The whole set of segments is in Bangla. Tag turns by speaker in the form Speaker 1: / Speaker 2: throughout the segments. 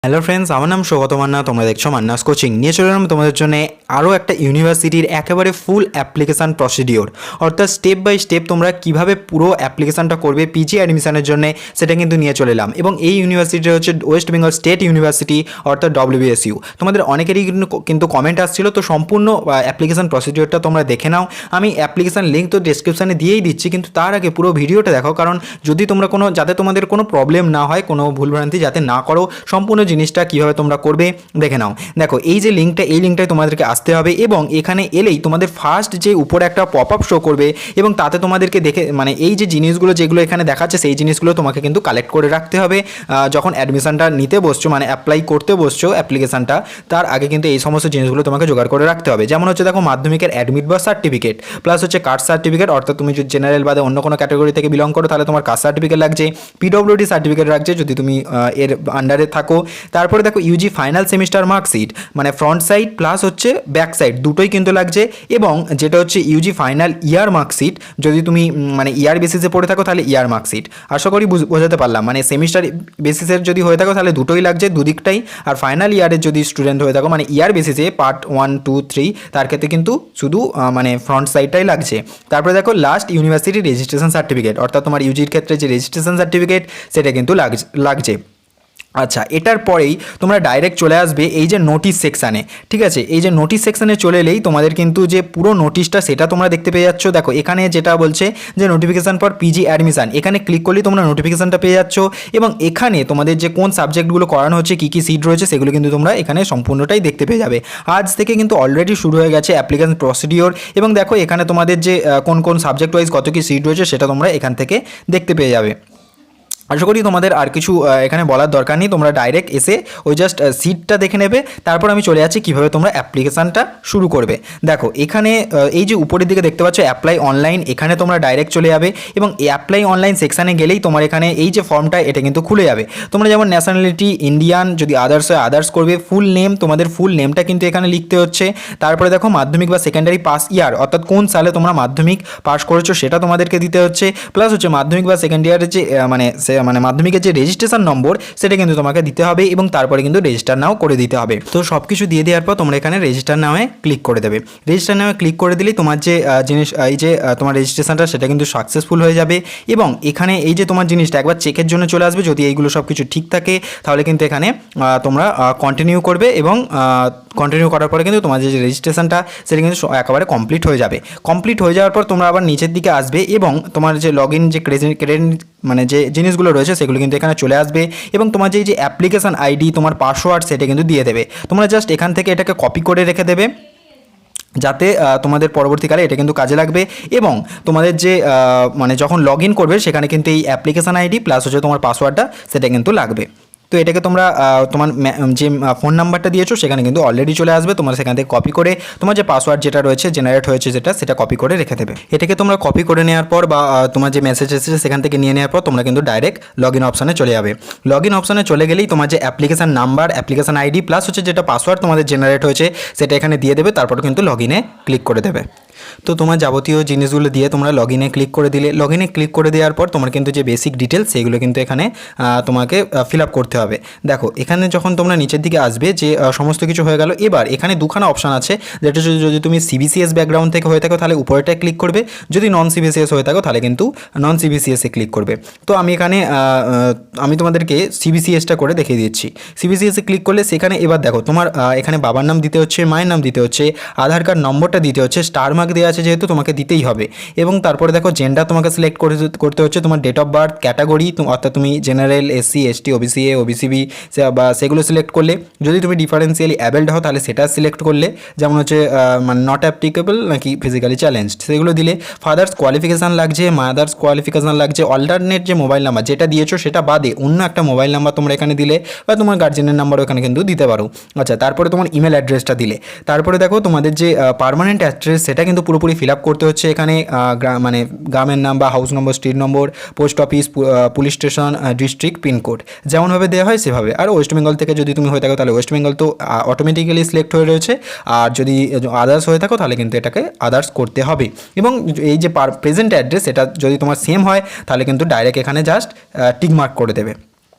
Speaker 1: হ্যালো ফ্রেন্ডস, আমার নাম সৌগত মান্না। তোমরা দেখছো মান্নাস কোচিং নিয়ে চলে এলাম তোমাদের জন্য আরও একটা ইউনিভার্সিটির একেবারে ফুল অ্যাপ্লিকেশান প্রসিডিওর, অর্থাৎ স্টেপ বাই স্টেপ তোমরা কীভাবে পুরো অ্যাপ্লিকেশানটা করবে পিজি অ্যাডমিশনের জন্য, সেটা কিন্তু নিয়ে চলে এলাম। এবং এই ইউনিভার্সিটি হচ্ছে ওয়েস্ট বেঙ্গল স্টেট ইউনিভার্সিটি, অর্থাৎ WBSU। তোমাদের অনেকেরই কিন্তু কমেন্ট আসছিল, তো সম্পূর্ণ অ্যাপ্লিকেশান প্রসিডিওরটা তোমরা দেখে নাও। আমি অ্যাপ্লিকেশান লিঙ্ক তো ডেসক্রিপশানে দিয়েই দিচ্ছি, কিন্তু তার আগে পুরো ভিডিওটা দেখো, কারণ যদি তোমরা যাতে তোমাদের কোনো প্রবলেম না হয়, কোনো ভুলভ্রান্তি যাতে না করো, সম্পূর্ণ জিনিসটা কীভাবে তোমরা করবে দেখে নাও। দেখো, এই যে লিঙ্কটা, এই লিঙ্কটায় তোমাদেরকে আসতে হবে এবং এখানে এলেই তোমাদের ফার্স্ট যে উপরে একটা পপ আপ শো করবে এবং তাতে তোমাদেরকে দেখে এই যে জিনিসগুলো যেগুলো এখানে দেখাচ্ছে, সেই জিনিসগুলো তোমাকে কিন্তু কালেক্ট করে রাখতে হবে। যখন অ্যাডমিশনটা নিতে বসছো, অ্যাপ্লাই করতে বসছো অ্যাপ্লিকেশনটা, তার আগে কিন্তু এই সমস্ত জিনিসগুলো তোমাকে জোগাড় করে রাখতে হবে। যেমন হচ্ছে দেখো, মাধ্যমিকের অ্যাডমিট বা সার্টিফিকেট, প্লাস হচ্ছে কাস্ট সার্টিফিকেট, অর্থাৎ তুমি যদি জেনারেল বাদে অন্য কোনো ক্যাটাগরি থেকে বিলং করো তাহলে তোমার কাস্ট সার্টিফিকেট লাগছে, PWD সার্টিফিকেট লাগছে যদি তুমি এর আন্ডারে থাকো। তারপরে দেখো, UG final semester marksheet, front side plus হচ্ছে ব্যাক সাইড দুটোই কিন্তু লাগছে। এবং যেটা হচ্ছে ইউজি ফাইনাল ইয়ার মার্কশিট, যদি তুমি ইয়ার বেসিসে পড়ে থাকো তাহলে ইয়ার মার্কশিট। আশা করি বোঝাতে পারলাম। সেমিস্টার বেসিসের যদি হয়ে থাকো তাহলে দুটোই লাগছে, দুদিকটাই। আর ফাইনাল ইয়ারের যদি স্টুডেন্ট হয়ে থাকো, ইয়ার বেসিসে পার্ট 1, 2, 3, তার ক্ষেত্রে কিন্তু শুধু ফ্রন্ট সাইডটাই লাগছে। তারপরে দেখো, লাস্ট ইউনিভার্সিটি রেজিস্ট্রেশন সার্টিফিকেট, অর্থাৎ তোমার ইউজির ক্ষেত্রে যে রেজিস্ট্রেশন সার্টিফিকেট, সেটা কিন্তু লাগছে। আচ্ছা, এটার পরেই তোমরা ডাইরেক্ট চলে আসবে এই যে নোটিশ সেকশানে। ঠিক আছে, এই যে নোটিশ সেকশানে চলে এলেই তোমাদের কিন্তু যে পুরো নোটিশটা সেটা তোমরা দেখতে পেয়ে যাচ্ছ। দেখো, এখানে যেটা বলছে যে নোটিফিকেশান ফর পিজি অ্যাডমিশান, এখানে ক্লিক করলেই তোমরা নোটিফিকেশানটা পেয়ে যাচ্ছ। এবং এখানে তোমাদের যে কোন সাবজেক্টগুলো করানো হচ্ছে, কী কী সিট রয়েছে, সেগুলো কিন্তু তোমরা এখানে সম্পূর্ণটাই দেখতে পেয়ে যাবে। আজ থেকে কিন্তু অলরেডি শুরু হয়ে গেছে অ্যাপ্লিকেশন প্রসিডিওর। এবং দেখো, এখানে তোমাদের যে কোন কোন সাবজেক্ট ওয়াইজ কত কী সিট রয়েছে সেটা তোমরা এখান থেকে দেখতে পেয়ে যাবে। আশা করি তোমাদের আর কিছু এখানে বলার দরকার নেই, তোমরা ডাইরেক্ট এসে ওই জাস্ট সিটটা দেখে নেবে। তারপর আমি চলে যাচ্ছি কীভাবে তোমরা অ্যাপ্লিকেশানটা শুরু করবে। দেখো, এখানে এই যে উপরের দিকে দেখতে পাচ্ছ অ্যাপ্লাই অনলাইন, এখানে তোমরা ডাইরেক্ট চলে যাবে এবং অ্যাপ্লাই অনলাইন সেকশানে গেলেই তোমার এখানে এই যে ফর্মটা, এটা কিন্তু খুলে যাবে। তোমরা যেমন ন্যাশনালিটি ইন্ডিয়ান, যদি আদার্স হয় আদার্স করবে, ফুল নেম, তোমাদের ফুল নেমটা কিন্তু এখানে লিখতে হচ্ছে। তারপরে দেখো, মাধ্যমিক বা সেকেন্ডারি পাস ইয়ার, অর্থাৎ কোন সালে তোমরা মাধ্যমিক পাস করেছো সেটা তোমাদেরকে দিতে হচ্ছে। প্লাস হচ্ছে মাধ্যমিক বা সেকেন্ড ইয়ারের যে মাধ্যমিকের যে রেজিস্ট্রেশন নম্বর, সেটা কিন্তু তোমাকে দিতে হবে এবং তারপরে কিন্তু রেজিস্টার নাও করে দিতে হবে। তো সব কিছু দিয়ে দেওয়ার পর তোমরা এখানে রেজিস্টার নামে ক্লিক করে দেবে। রেজিস্টার নামে ক্লিক করে দিলেই তোমার যে জিনিস, এই যে তোমার রেজিস্ট্রেশনটা, সেটা কিন্তু সাকসেসফুল হয়ে যাবে। এবং এখানে এই যে তোমার জিনিসটা একবার চেকের জন্য চলে আসবে, যদি এইগুলো সব কিছু ঠিক থাকে তাহলে কিন্তু এখানে তোমরা কন্টিনিউ করবে এবং কন্টিনিউ করার পরে কিন্তু তোমার যে রেজিস্ট্রেশনটা, সেটা কিন্তু একেবারে কমপ্লিট হয়ে যাবে। কমপ্লিট হয়ে যাওয়ার পর তোমরা আবার নিচের দিকে আসবে এবং তোমার যে লগ ইন, যে যে জিনিসগুলো রয়েছে সেগুলো কিন্তু এখানে চলে আসবে। এবং তোমার যে অ্যাপ্লিকেশান আইডি, তোমার পাসওয়ার্ড, সেটা কিন্তু দিয়ে দেবে। তোমরা জাস্ট এখান থেকে এটাকে কপি করে রেখে দেবে, যাতে তোমাদের পরবর্তীকালে এটা কিন্তু কাজে লাগবে। এবং তোমাদের যে যখন লগ ইন করবে, সেখানে কিন্তু এই অ্যাপ্লিকেশান আইডি প্লাস হচ্ছে তোমার পাসওয়ার্ডটা, সেটা কিন্তু লাগবে। তো এটাকে তোমরা তোমার যে ফোন নাম্বারটা দিয়েছো সেখানে কিন্তু অলরেডি চলে আসবে। তোমরা সেখান থেকে কপি করে তোমার যে পাসওয়ার্ড যেটা রয়েছে, জেনারেট হয়েছে সেটা কপি করে রেখে দেবে। এটাকে তোমরা কপি করে নেওয়ার পর বা তোমার যে মেসেজ এসেছে সেখান থেকে নিয়ে নেওয়ার পর তোমরা কিন্তু ডাইরেক্ট লগ ইন অপশানে চলে যাবে। লগ ইন অপশানে চলে গেলেই তোমার যে application number, application ID plus হচ্ছে যেটা পাসওয়ার্ড তোমাদের জেনারেট হয়েছে, সেটা এখানে দিয়ে দেবে। তারপর কিন্তু লগ ইনে ক্লিক করে দেবে। তো তোমার যাবতীয় জিনিসগুলো দিয়ে তোমরা লগ ইনে ক্লিক করে দিলে, লগ ইনে ক্লিক করে দেওয়ার পর তোমার কিন্তু যে বেসিক ডিটেলস, সেইগুলো কিন্তু এখানে তোমাকে ফিল আপ করতে হবে। দেখো, এখানে যখন তোমরা নিচের দিকে আসবে, যে সমস্ত কিছু হয়ে গেল, এবার এখানে দুখানা অপশান আছে, যেটা যদি তুমি সিবিসিএস ব্যাকগ্রাউন্ড থেকে হয়ে থাকো তাহলে উপরেটায় ক্লিক করবে, যদি নন সিবিসিএস হয়ে থাকো তাহলে কিন্তু নন সিবিসিএসে ক্লিক করবে। তো আমি এখানে আমি তোমাদেরকে সিবিসিএসটা করে দেখিয়ে দিচ্ছি। সিবিসিএসে ক্লিক করলে সেখানে এবার দেখো, তোমার এখানে বাবার নাম দিতে হচ্ছে, মায়ের নাম দিতে হচ্ছে, আধার কার্ড নম্বরটা দিতে হচ্ছে, স্টার মার্ক দেওয়া আছে যেহেতু তোমাকে দিতেই হবে। এবং তারপরে দেখো, জেন্ডার তোমাকে সিলেক্ট করতে হচ্ছে, তোমার ডেট অফ বার্থ, ক্যাটাগরি, অর্থাৎ তুমি general, SC, ST, OBC A, OBC B বা সেগুলো সিলেক্ট করলে। যদি তুমি ডিফারেন্সিয়ালি অ্যাবেলড হও তাহলে সেটা সিলেক্ট করলে, যেমন হচ্ছে নট অ্যাপ্লিকেবল নাকি ফিজিক্যালি চ্যালেঞ্জড, সেগুলো দিলে। ফাদার্স কোয়ালিফিকেশান লাগছে, মাদার্স কোয়ালিফিকেশান লাগছে, অল্টারনেট যে মোবাইল নাম্বার যেটা দিয়েছো সেটা বাদে অন্য একটা মোবাইল নাম্বার তোমরা এখানে দিলে, বা তোমার গার্জেনের নাম্বারও এখানে কিন্তু দিতে পারো। আচ্ছা, তারপরে তোমার ইমেল অ্যাড্রেসটা দিলে। তারপরে দেখো, তোমাদের যে পার্মানেন্ট অ্যাড্রেস, সেটা কিন্তু পুরোপুরি ফিল আপ করতে হচ্ছে। এখানে গ্রামের নাম বা house number, street number, post office, police station, district, pincode যেমনভাবে দেওয়া হয় সেভাবে। আর ওয়েস্ট বেঙ্গল থেকে যদি তুমি হয়ে থাকো তাহলে ওয়েস্ট বেঙ্গল তো অটোমেটিক্যালি সিলেক্ট হয়ে রয়েছে। আর যদি আদার্স হয়ে থাকো তাহলে কিন্তু এটাকে আদার্স করতে হবে। এবং এই যে প্রেজেন্ট অ্যাড্রেস, এটা যদি তোমার সেম হয় তাহলে কিন্তু ডাইরেক্ট এখানে জাস্ট টিক মার্ক করে দেবে।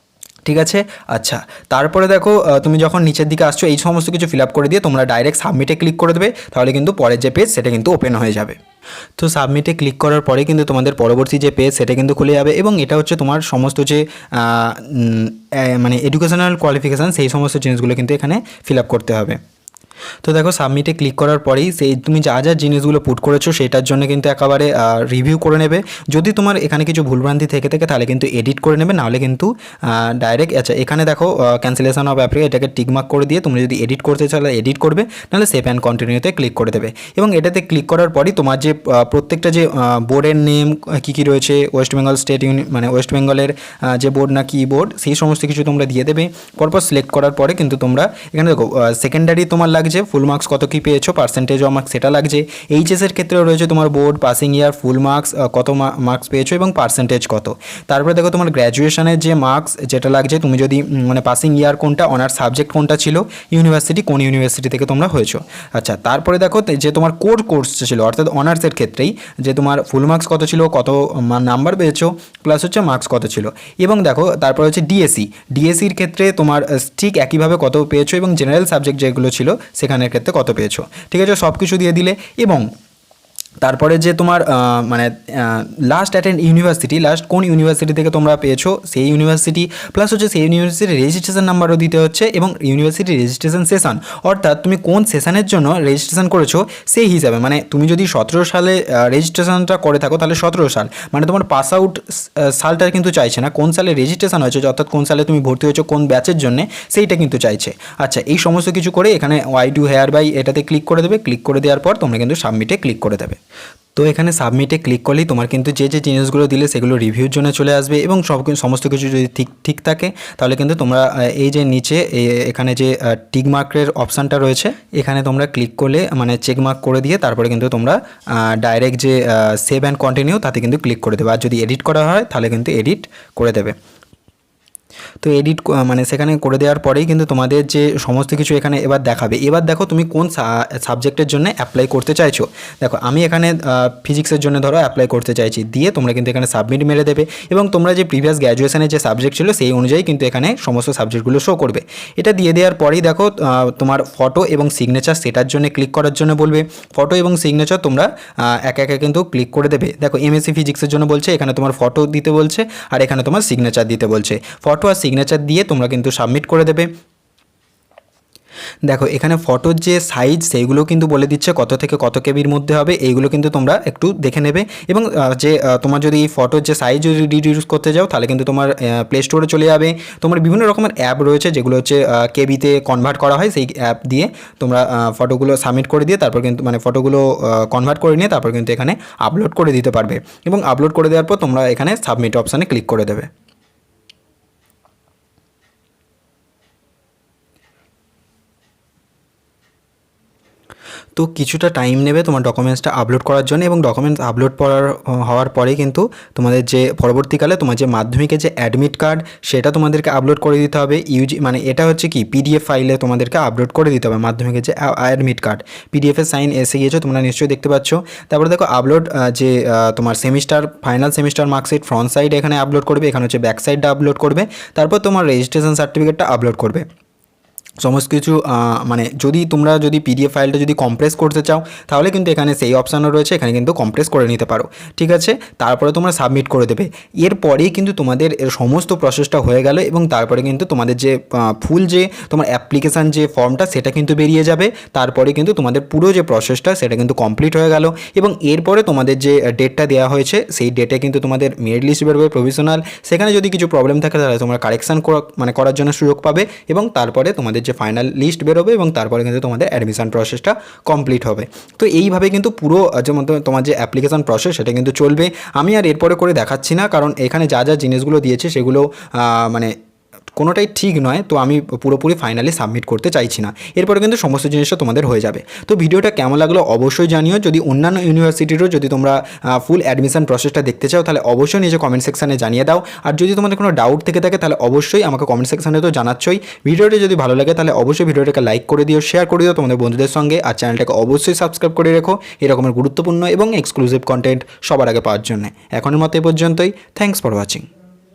Speaker 1: ঠিক আছে। আচ্ছা, তারপরে দেখো তুমি যখন নিচের দিকে আসছো এই সমস্ত কিছু ফিল আপ করে দিয়ে তোমরা ডাইরেক্ট সাবমিটে ক্লিক করে দেবে, তাহলে কিন্তু পরের যে পেজ সেটা কিন্তু ওপেন হয়ে যাবে। তো সাবমিটে ক্লিক করার পরে কিন্তু তোমাদের পরবর্তী যে পেজ সেটা কিন্তু খুলে যাবে, এবং এটা হচ্ছে তোমার সমস্ত যে মানে এডুকেশনাল কোয়ালিফিকেশান সেই সমস্ত জিনিসগুলো কিন্তু এখানে ফিল আপ করতে হবে। তো দেখো সাবমিটে ক্লিক করার পরেই সেই তুমি যা যা জিনিসগুলো পুট করেছো সেটার জন্য কিন্তু একেবারে রিভিউ করে নেবে। যদি তোমার এখানে কিছু ভুলভ্রান্তি থেকে থাকে তাহলে কিন্তু এডিট করে নেবে, নাহলে কিন্তু ডাইরেক্ট আচ্ছা এখানে দেখো ক্যান্সেলেশন অফ অ্যাপ্লিকেশন এটাকে টিকমার্ক করে দিয়ে তুমি যদি এডিট করতে চাও তাহলে এডিট করবে, নাহলে সেভ অ্যান্ড কন্টিনিউতে ক্লিক করে দেবে। এবং এটাতে ক্লিক করার পরই তোমার যে প্রত্যেকটা যে বোর্ডের নেম কী রয়েছে, ওয়েস্ট বেঙ্গল স্টেট মানে ওয়েস্ট বেঙ্গলের যে বোর্ড না কি বোর্ড সেই সমস্ত কিছু তোমরা দিয়ে দেবে। পরপর সিলেক্ট করার পরে কিন্তু তোমরা এখানে দেখো সেকেন্ডারি তোমার লাগছে ফুল মার্কস কত কী পেয়েছো, পার্সেন্টেজ অফ মার্কস সেটা লাগছে। এইচএসের ক্ষেত্রেও রয়েছে তোমার বোর্ড, পাসিং ইয়ার, ফুল মার্কস কত মার্কস পেয়েছো এবং পার্সেন্টেজ কত। তারপরে দেখো তোমার গ্র্যাজুয়েশনের যে মার্কস যেটা লাগছে, তুমি যদি মানে পাসিং ইয়ার কোনটা, অনার্স সাবজেক্ট কোনটা ছিল, ইউনিভার্সিটি কোন ইউনিভার্সিটি থেকে তোমরা হয়েছো। আচ্ছা, তারপরে দেখো যে তোমার কোর্স ছিল অর্থাৎ অনার্সের ক্ষেত্রেই যে তোমার ফুল মার্কস কত ছিল, কত নাম্বার পেয়েছো, প্লাস হচ্ছে মার্কস কত ছিল। এবং দেখো তারপরে হচ্ছে ডিএসসির ক্ষেত্রে তোমার ঠিক একইভাবে কত পেয়েছো, এবং জেনারেল সাবজেক্ট যেগুলো ছিল সেখানের ক্ষেত্রে কত পেয়েছো। ঠিক আছে, সব কিছু দিয়ে দিলে। এবং তারপরে যে তোমার মানে লাস্ট অ্যাটেন্ড ইউনিভার্সিটি, লাস্ট কোন ইউনিভার্সিটি থেকে তোমরা পেয়েছো সেই ইউনিভার্সিটি, প্লাস হচ্ছে সেই ইউনিভার্সিটির রেজিস্ট্রেশন নাম্বারও দিতে হচ্ছে, এবং ইউনিভার্সিটি রেজিস্ট্রেশন সেশন অর্থাৎ তুমি কোন সেশনের জন্য রেজিস্ট্রেশন করেছো সেই হিসাবে। মানে তুমি যদি 17 সালে রেজিস্ট্রেশনটা করে থাকো তাহলে 17 সাল, মানে তোমার পাস আউট সালটা কিন্তু চাইছে না, কোন সালে রেজিস্ট্রেশন হয়েছে অর্থাৎ কোন সালে তুমি ভর্তি হয়েছো কোন ব্যাচের জন্য সেইটা কিন্তু চাইছে। আচ্ছা, এই সমস্ত কিছু করে এখানে ওয়াই ডু হেয়ার বাই এটাতে ক্লিক করে দেবে। ক্লিক করে দেওয়ার পর তোমরা কিন্তু সাবমিটে ক্লিক করে দেবে। তো এখানে সাবমিটে ক্লিক করলেই তোমার কিন্তু যে যে জিনিসগুলো দিলে সেগুলো রিভিউর জন্য চলে আসবে, এবং সমস্ত কিছু যদি ঠিক থাকে তাহলে কিন্তু তোমরা এই যে নিচে এখানে যে টিক মার্কের অপশানটা রয়েছে এখানে তোমরা ক্লিক করলে মানে চেক মার্ক করে দিয়ে তারপরে কিন্তু তোমরা ডাইরেক্ট যে সেভ অ্যান্ড কন্টিনিউ তাতে কিন্তু ক্লিক করে দেবে। আর যদি এডিট করা হয় তাহলে কিন্তু এডিট করে দেবে। তো এডিট মানে সেখানে করে দেওয়ার পরেই কিন্তু তোমাদের যে সমস্ত কিছু এখানে এবার দেখাবে। এবার দেখো তুমি কোন সাবজেক্টের জন্য অ্যাপ্লাই করতে চাইছো। দেখো আমি এখানে ফিজিক্সের জন্য ধরো অ্যাপ্লাই করতে চাইছি, দিয়ে তোমরা কিন্তু এখানে সাবমিট মেরে দেবে, এবং তোমরা যে প্রিভিয়াস গ্র্যাজুয়েশনের যে সাবজেক্ট ছিল সেই অনুযায়ী কিন্তু এখানে সমস্ত সাবজেক্টগুলো শো করবে। এটা দিয়ে দেওয়ার পরেই দেখো তোমার ফটো এবং সিগনেচার সেটার জন্য ক্লিক করার জন্য বলবে। ফটো এবং সিগনেচার তোমরা একে একে কিন্তু ক্লিক করে দেবে। দেখো M.Sc ফিজিক্সের জন্য বলছে, এখানে তোমার ফটো দিতে বলছে, আর এখানে তোমার সিগনেচার দিতে বলছে। ফটো আর সিগনেচার দিয়ে তোমরা কিন্তু সাবমিট করে দেবে। দেখো এখানে ফটোর যে সাইজ সেইগুলো কিন্তু বলে দিচ্ছে কত থেকে কত কেবির মধ্যে হবে, এইগুলো কিন্তু তোমরা একটু দেখে নেবে। এবং যে তোমার যদি ফটোর যে সাইজ যদি রিডিউস করতে যাও তাহলে কিন্তু তোমার প্লে স্টোরে চলে যাবে। তোমার বিভিন্ন রকমের অ্যাপ রয়েছে যেগুলো হচ্ছে কেবিতে কনভার্ট করা হয়, সেই অ্যাপ দিয়ে তোমরা ফটোগুলো সাবমিট করে দিয়ে তারপর কিন্তু মানে ফটোগুলো কনভার্ট করে নিয়ে তারপর কিন্তু এখানে আপলোড করে দিতে পারবে। এবং আপলোড করে দেওয়ার পর তোমরা এখানে সাবমিট অপশানে ক্লিক করে দেবে। তো কিছুটা টাইম নেবে তোমার ডকুমেন্টসটা আপলোড করার জন্য, এবং ডকুমেন্টস আপলোড হওয়ার পরে কিন্তু তোমাদের যে পরবর্তীকালে তোমার যে মাধ্যমিকের যে অ্যাডমিট কার্ড সেটা তোমাদেরকে আপলোড করে দিতে হবে। মানে এটা হচ্ছে কি PDF ফাইলে তোমাদেরকে আপলোড করে দিতে হবে মাধ্যমিকের যে অ্যাডমিট কার্ড। PDFের সাইন এসে গিয়েছে তোমরা নিশ্চয়ই দেখতে পাচ্ছ। তারপরে দেখো আপলোড যে তোমার final semester marksheet front side এখানে আপলোড করবে, এখানে হচ্ছে ব্যাক সাইডটা আপলোড করবে, তারপর তোমার রেজিস্ট্রেশন সার্টিফিকেটটা আপলোড করবে। সমস্ত কিছু মানে তোমরা যদি PDF ফাইলটা যদি কম্প্রেস করতে চাও তাহলে কিন্তু এখানে সেই অপশানও রয়েছে, এখানে কিন্তু কম্প্রেস করে নিতে পারো। ঠিক আছে, তারপরে তোমরা সাবমিট করে দেবে। এরপরেই কিন্তু তোমাদের সমস্ত প্রসেসটা হয়ে গেল, এবং তারপরে কিন্তু তোমাদের যে ফুল যে তোমার অ্যাপ্লিকেশান যে ফর্মটা সেটা কিন্তু বেরিয়ে যাবে। তারপরে কিন্তু তোমাদের পুরো যে প্রসেসটা সেটা কিন্তু কমপ্লিট হয়ে গেল, এবং এরপরে তোমাদের যে ডেটটা দেওয়া হয়েছে সেই ডেটে কিন্তু তোমাদের মেরিট লিস্ট বেরোবে প্রভিশনাল। সেখানে যদি কিছু প্রবলেম থাকে তাহলে তোমরা কারেকশান করার জন্য সুযোগ পাবে, এবং তারপরে তোমাদের যে ফাইনাল লিস্ট বেরোবে, এবং তারপরে কিন্তু তোমাদের অ্যাডমিশন প্রসেসটা কমপ্লিট হবে। তো এইভাবে কিন্তু পুরো যেমন তোমার যে অ্যাপ্লিকেশন প্রসেস সেটা কিন্তু চলবে। আমি আর এরপরে করে দেখাচ্ছি না, কারণ এখানে যা যা জিনিসগুলো দিয়েছে সেগুলো মানে কোনোটাই ঠিক নয়, তো আমি পুরোপুরি ফাইনালি সাবমিট করতে চাইছি না। এরপরে কিন্তু সমস্ত জিনিসটা তোমাদের হয়ে যাবে। তো ভিডিওটা কেমন লাগলো অবশ্যই জানিও। যদি অন্যান্য ইউনিভার্সিটিরও যদি তোমরা ফুল অ্যাডমিশন প্রসেসটা দেখতে চাও তাহলে অবশ্যই নিজে কমেন্ট সেকশানে জানিয়ে দাও। আর যদি তোমাদের কোনো ডাউট থেকে থাকে তাহলে অবশ্যই আমাকে কমেন্ট সেকশানে তো জানাচ্ছই। ভিডিওটি যদি ভালো লাগে তাহলে অবশ্যই ভিডিওটাকে লাইক করে দিও, শেয়ার করে দিও তোমাদের বন্ধুদের সঙ্গে, আর চ্যানেলটাকে অবশ্যই সাবস্ক্রাইব করে রেখো এরকমের গুরুত্বপূর্ণ এবং এক্সক্লুসিভ কন্টেন্ট সবার আগে পাওয়ার জন্য। এখনের মতো এ পর্যন্তই। Thanks for watching.